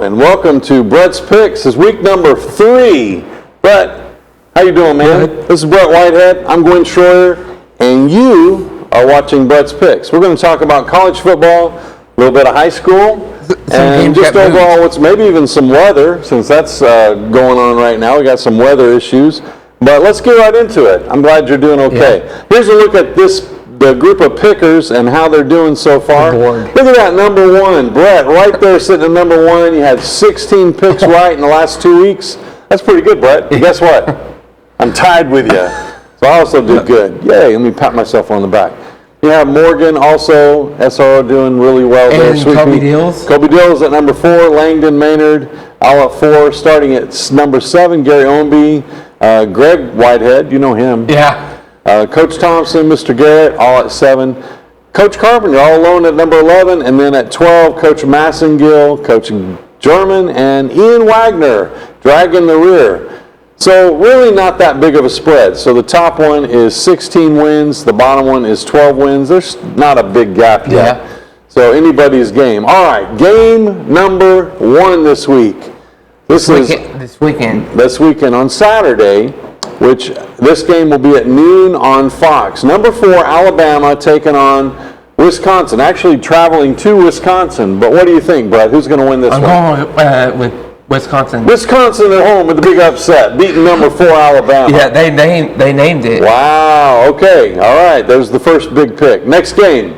and welcome to Brett's Picks. It's week number 3. Brett, how you doing, man? Good. This is Brett Whitehead. I'm Gwen Schroyer, and you are watching Brett's Picks. We're going to talk about college football, a little bit of high school, and just overall what's maybe even some weather, since that's going on right now. We got some weather issues, but let's get right into it. I'm glad you're doing okay. Yeah. Here's a look at the group of pickers and how they're doing so far. Look at that, number 1. Brett, right there sitting at number 1. You had 16 picks right in the last 2 weeks. That's pretty good, Brett. Guess what? I'm tied with you. So I also do good. Yay, let me pat myself on the back. You have Morgan also, SRO, doing really well there. And Kobe Deals. Kobe Deals at number 4. Langdon Maynard, all at 4. Starting at number 7, Gary Ownby. Greg Whitehead, you know him. Yeah. Coach Thompson, Mr. Garrett, all at 7. Coach Carpenter, all alone at number 11. And then at 12, Coach Massengill, Coach German, and Ian Wagner dragging the rear. So really not that big of a spread. So the top one is 16 wins. The bottom one is 12 wins. There's not a big gap yet. Yeah. So anybody's game. All right, game number 1 this week. This weekend on Saturday, which this game will be at noon on Fox. Number 4, Alabama taking on Wisconsin. Actually traveling to Wisconsin. But what do you think, Brett? Who's going to win this one? I'm going with Wisconsin. Wisconsin at home with the big upset, beating number 4 Alabama. Yeah, they named it. Wow. Okay. All right. There's the first big pick. Next game,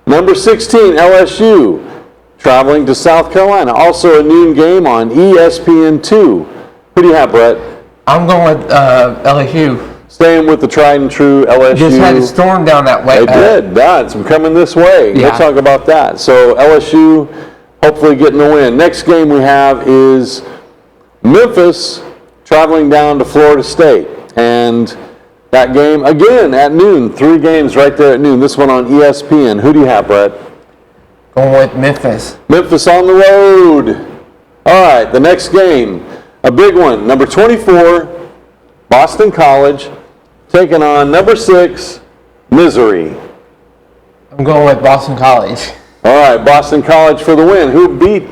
number 16, LSU traveling to South Carolina. Also a noon game on ESPN2. Who do you have, Brett? I'm going with LSU. Staying with the tried and true LSU. Just had a storm down that way. They did. It's coming this way. Yeah. We'll talk about that. So LSU hopefully getting the win. Next game we have is Memphis traveling down to Florida State. And that game, again, at noon. 3 games right there at noon. This one on ESPN. Who do you have, Brett? Going with Memphis. Memphis on the road. All right, the next game. A big one, number 24, Boston College, taking on number 6, Missouri. I'm going with Boston College. All right, Boston College for the win. Who beat,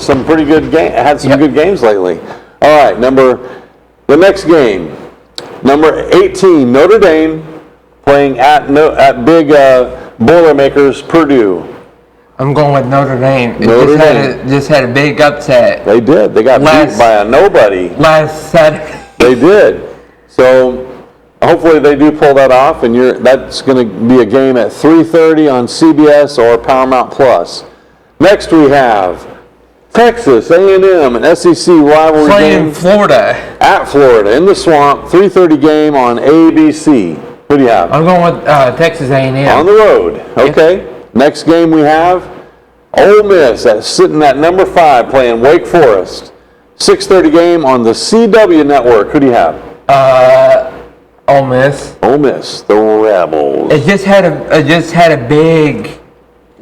some pretty good had some good games lately. All right, the next game, number 18, Notre Dame, playing at big Boilermakers, Purdue. I'm going with Notre Dame. Just had a big upset. They did. They got beat by a nobody. Last Saturday. They did. So hopefully they do pull that off, and that's going to be a game at 3:30 on CBS or Paramount Plus. Next we have Texas A&M, an SEC rivalry playing game. Florida. At Florida, in the Swamp, 3:30 game on ABC. Who do you have? I'm going with Texas A&M. On the road. Okay. Yep. Next game we have Ole Miss sitting at number 5 playing Wake Forest. 6:30 game on the CW network. Who do you have? Ole Miss. Ole Miss, the Rebels. It just had a big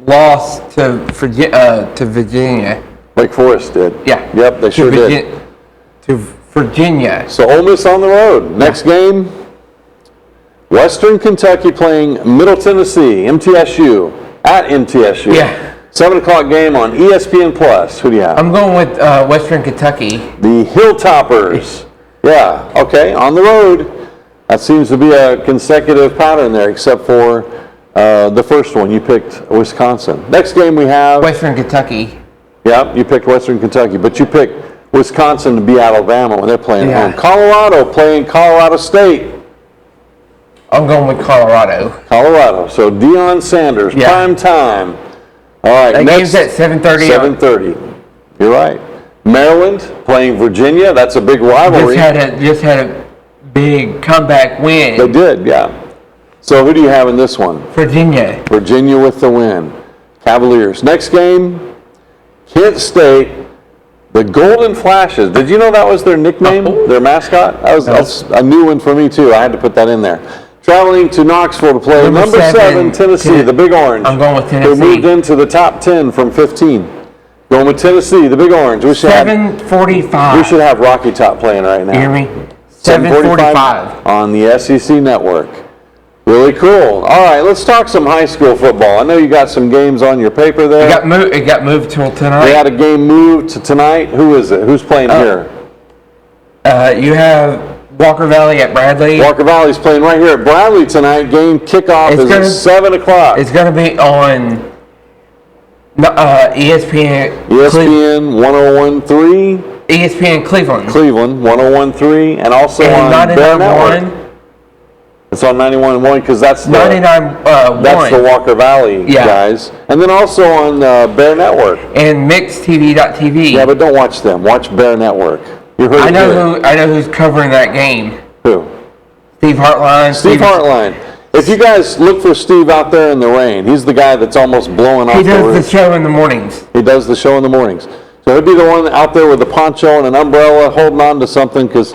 loss to Virginia. Wake Forest did. Yeah. Yep, they sure did. To Virginia. So Ole Miss on the road. Next game, Western Kentucky playing Middle Tennessee, MTSU. At MTSU. Yeah. 7 o'clock game on ESPN Plus. Who do you have? I'm going with Western Kentucky. The Hilltoppers. Yeah. Okay. On the road. That seems to be a consecutive pattern there, except for the first one. You picked Wisconsin. Next game we have Western Kentucky. Yeah, you picked Western Kentucky, but you picked Wisconsin to beat Alabama when they're playing home. Colorado playing Colorado State. I'm going with Colorado. So Deion Sanders, prime time. All right, that game's at 7:30. 7:30. You're right. Maryland playing Virginia. That's a big rivalry. Just had a big comeback win. They did, yeah. So who do you have in this one? Virginia. Virginia with the win. Cavaliers. Next game, Kent State. The Golden Flashes. Did you know that was their nickname, their mascot? That's a new one for me too. I had to put that in there. Traveling to Knoxville to play number 7, Tennessee, the Big Orange. I'm going with Tennessee. Who moved into the top 10 from 15. Going with Tennessee, the Big Orange. 7:45. We should have Rocky Top playing right now. You hear me? 7:45 on the SEC network. Really cool. All right, let's talk some high school football. I know you got some games on your paper there. It got moved till tonight. We had a game moved to tonight. Who is it? Who's playing here? You have Walker Valley at Bradley. Walker Valley's playing right here at Bradley tonight. Game kickoff is at 7 o'clock. It's going to be on ESPN. ESPN 101.3. ESPN Cleveland. Cleveland 101.3, and also on Bear Network. It's on 91.1 because that's the 99.1. That's the Walker Valley guys, and then also on Bear Network and MixedTV.tv. Yeah, but don't watch them. Watch Bear Network. You heard I know who's covering that game. Who? Steve Hartline. Steve Hartline. If you guys look for Steve out there in the rain, he's the guy that's almost blowing off the roof. He does the show in the mornings. He does the show in the mornings. So he'll be the one out there with the poncho and an umbrella holding on to something, because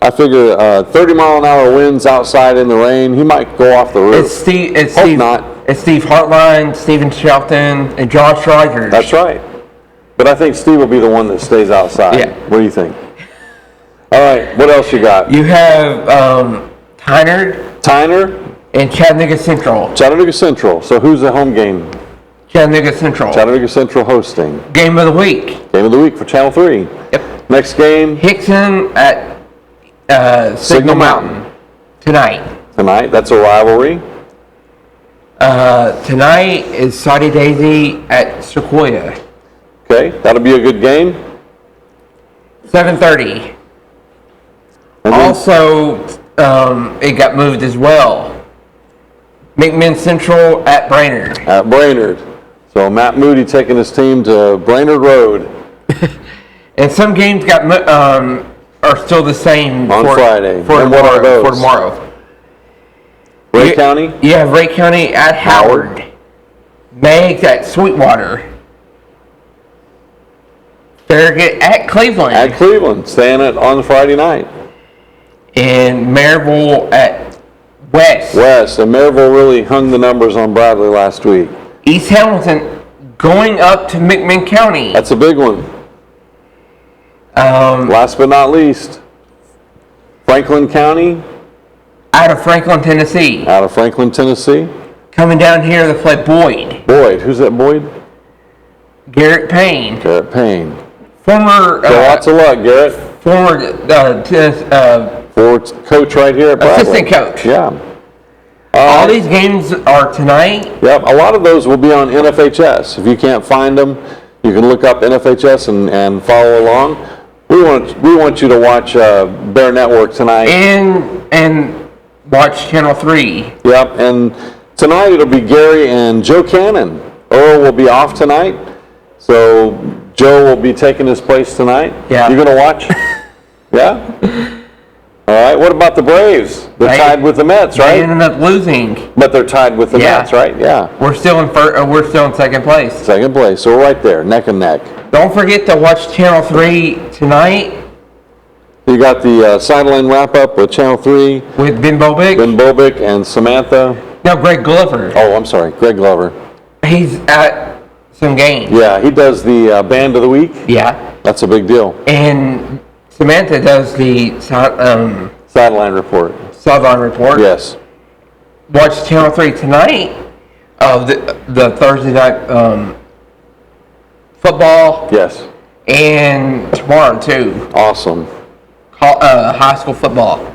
I figure 30-mile-an-hour winds outside in the rain, he might go off the roof. It's Steve Hartline, Stephen Shelton, and Josh Rogers. That's right. But I think Steve will be the one that stays outside. Yeah. What do you think? All right, what else you got? You have Tyner and Chattanooga Central. Chattanooga Central. So who's the home game? Chattanooga Central. Chattanooga Central hosting. Game of the week. Game of the week for Channel 3. Yep. Next game. Hickson at Signal Mountain. Tonight, that's a rivalry. Tonight is Saudi Daisy at Sequoia. Okay, that'll be a good game. 7:30. Also, it got moved as well. McMinn Central at Brainerd. At Brainerd. So Matt Moody taking his team to Brainerd Road. And some games are still the same on Friday. For tomorrow. Ray County? You have Ray County at Howard. Meigs at Sweetwater. Farragut at Cleveland. At Cleveland, staying on Friday night. And Maryville at West. And Maryville really hung the numbers on Bradley last week. East Hamilton going up to McMinn County. That's a big one. Last but not least, Franklin County. Out of Franklin, Tennessee. Coming down here to play Boyd. Who's that Boyd? Garrett Payne. Former. Lots of luck, Garrett. Former coach right here at Bradley. Assistant coach. Yeah. All these games are tonight. Yep, a lot of those will be on NFHS. If you can't find them, you can look up NFHS and follow along. We want you to watch Bear Network tonight. And watch Channel 3. Yep, and tonight it'll be Gary and Joe Cannon. Earl will be off tonight, so Joe will be taking his place tonight. Yeah. You gonna watch? Yeah? All right, what about the Braves? They're tied with the Mets, right? They ended up losing. But they're tied with the Mets, right? Yeah. We're still in second place. Second place, so we're right there, neck and neck. Don't forget to watch Channel 3 tonight. You got the sideline wrap-up with Channel 3. With Ben Bobick. And Samantha. No, Greg Glover. Oh, I'm sorry, Greg Glover. He's at some games. Yeah, he does the Band of the Week. Yeah. That's a big deal. And Samantha does the sideline report. Yes. Watch Channel 3 tonight of the Thursday night football. Yes. And tomorrow too. Awesome. High school football.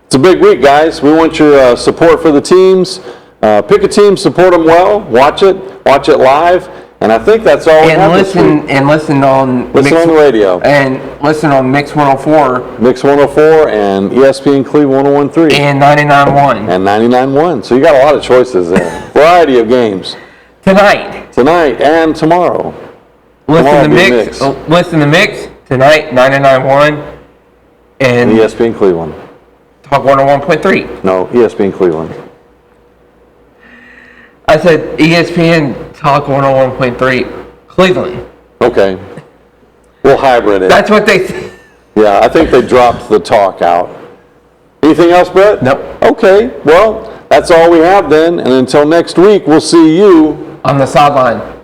It's a big week, guys. We want your support for the teams. Pick a team, support them well. Watch it live. And I think that's all we have this week. And listen on the radio. And listen on Mix 104. Mix 104 and ESPN Cleveland 101.3. And 99.1. And 99.1. So you got a lot of choices there. Variety of games. Tonight and tomorrow. Listen to Mix tonight, 99.1. And ESPN Cleveland. Talk 101.3. No, ESPN Cleveland. I said ESPN Talk 101.3 Cleveland. Okay. We'll hybrid it. That's what they say. Yeah, I think they dropped the talk out. Anything else, Brett? Nope. Okay, well, that's all we have then. And until next week, we'll see you on the sideline.